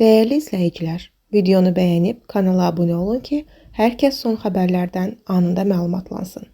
Değerli izləyicilər, videonu bəyənib kanala abunə olun ki, hər kəs son xəbərlərdən anında məlumatlansın.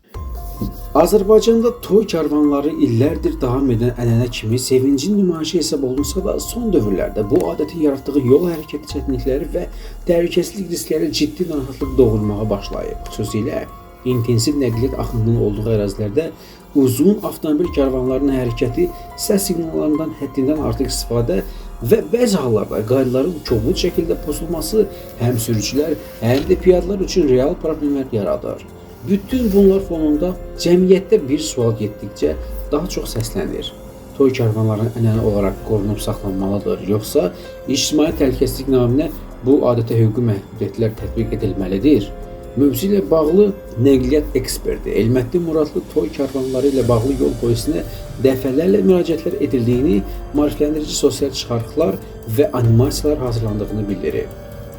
Azərbaycanda toy karvanları illərdir davam edən ənənə kimi sevincin nümayişi hesab olunsa da, son dövrlərdə bu adətin yaratdığı yol hərəkəti çətinlikləri və təhlükəsizlik riskləri ciddi narahatlıq doğurmağa başlayıb. Xüsusilə intensiv nəqliyyat axınının olduğu ərazilərdə uzun avtomobil karvanlarının hərəkəti, səs siqnallarından həddindən artıq istifadə və bəzi hallarda qaydaların kobud şəkildə pozulması həm sürücülər, həm də piyadalar üçün real problemlər yaradır. Bütün bunlar fonunda cəmiyyətdə bir sual getdikcə daha çox səslənir. Toy karvanlarının ənənə olaraq qorunub saxlanmalıdır, yoxsa ictimai təhlükəsizlik naminə bu adətə hüquqi məhdudiyyətlər tətbiq edilməlidir? Mövzu ilə bağlı nəqliyyat eksperti Elməttin Muradlı toy karvanları ilə bağlı yol polisinə dəfələrlə müraciətlər edildiyini, maarifləndirici sosial çıxarıqlar və animasiyalar hazırlandığını bildirir.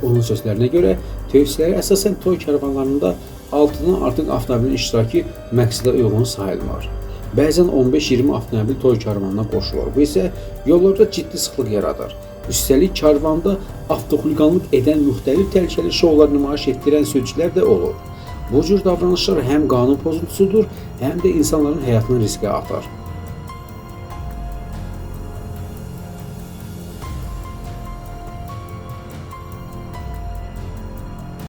Onun sözlərinə görə, tövsiyələrə əsasən toy karvanlarında 6-dan artıq avtomobilin iştirakı məqsədə uyğun sayılmır. Bəzən 15-20 avtomobil toy karvanına qoşulur. Bu isə yollarda ciddi sıxlıq yaradır. Üstəlik karvanda avtoxuliqanlıq edən müxtəlif təhlükəli şovlar nümayiş etdirən sürücülər də olur. Bu cür davranışlar həm qanun pozuntusudur, həm də insanların həyatını riskə atar.